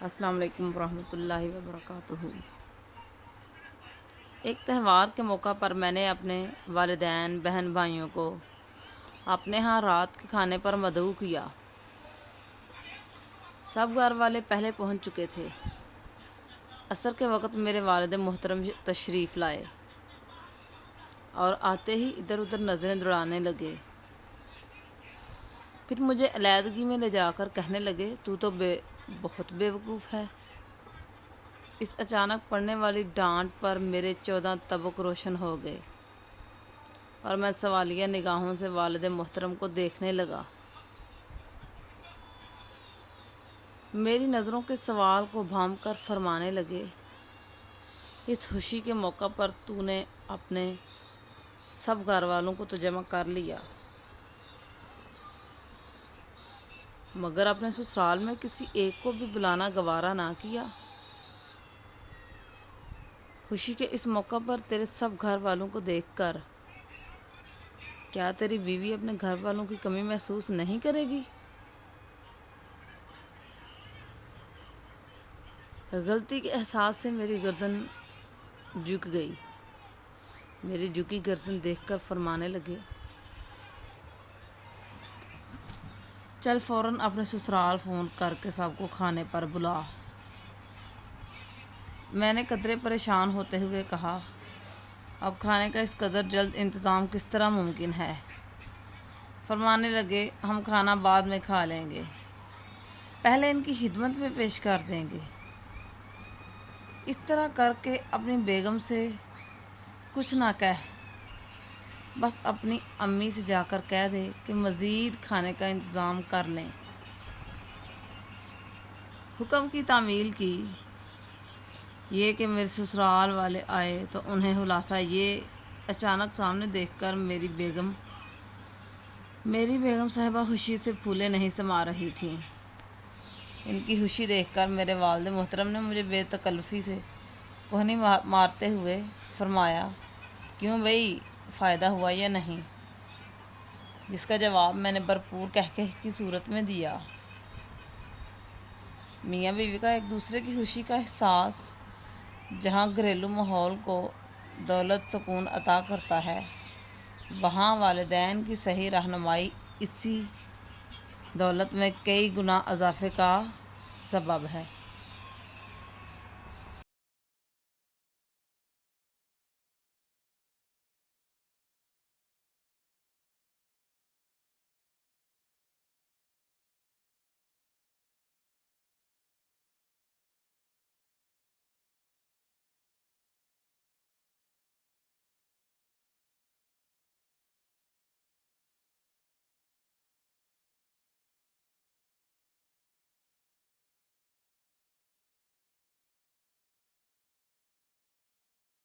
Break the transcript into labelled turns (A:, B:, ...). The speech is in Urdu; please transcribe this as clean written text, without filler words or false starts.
A: السلام علیکم ورحمۃ اللہ وبرکاتہ۔ ایک تہوار کے موقع پر میں نے اپنے والدین بہن بھائیوں کو اپنے ہاں رات کے کھانے پر مدعو کیا۔ سب گھر والے پہلے پہنچ چکے تھے۔ عصر کے وقت میرے والد محترم تشریف لائے اور آتے ہی ادھر ادھر نظریں دوڑانے لگے۔ پھر مجھے علیحدگی میں لے جا کر کہنے لگے، تو بہت بیوقوف ہے۔ اس اچانک پڑنے والی ڈانٹ پر میرے 14 طبق روشن ہو گئے اور میں سوالیہ نگاہوں سے والد محترم کو دیکھنے لگا۔ میری نظروں کے سوال کو بھانپ کر فرمانے لگے، اس خوشی کے موقع پر تو نے اپنے سب گھر والوں کو تو جمع کر لیا، مگر اپنے سسرال میں کسی ایک کو بھی بلانا گوارا نہ کیا۔ خوشی کے اس موقع پر تیرے سب گھر والوں کو دیکھ کر کیا تیری بیوی اپنے گھر والوں کی کمی محسوس نہیں کرے گی؟ غلطی کے احساس سے میری گردن جھک گئی۔ میری جھکی گردن دیکھ کر فرمانے لگے، چل فوراً اپنے سسرال فون کر کے سب کو کھانے پر بلا۔ میں نے قدرے پریشان ہوتے ہوئے کہا، اب کھانے کا اس قدر جلد انتظام کس طرح ممکن ہے؟ فرمانے لگے، ہم کھانا بعد میں کھا لیں گے، پہلے ان کی خدمت میں پیش کر دیں گے۔ اس طرح کر کے اپنی بیگم سے کچھ نہ کہہ، بس اپنی امی سے جا کر کہہ دے کہ مزید کھانے کا انتظام کر لیں۔ حکم کی تعمیل کی۔ یہ کہ میرے سسرال والے آئے تو انہیں خلاصہ یہ اچانک سامنے دیکھ کر میری بیگم صاحبہ خوشی سے پھولے نہیں سما رہی تھیں۔ ان کی خوشی دیکھ کر میرے والد محترم نے مجھے بے تکلفی سے کوہنی مارتے ہوئے فرمایا، کیوں بھئی، فائدہ ہوا یا نہیں؟ جس کا جواب میں نے بھرپور قہقہے کی صورت میں دیا۔ میاں بیوی کا ایک دوسرے کی خوشی کا احساس جہاں گھریلو ماحول کو دولت سکون عطا کرتا ہے، وہاں والدین کی صحیح رہنمائی اسی دولت میں کئی گنا اضافے کا سبب ہے۔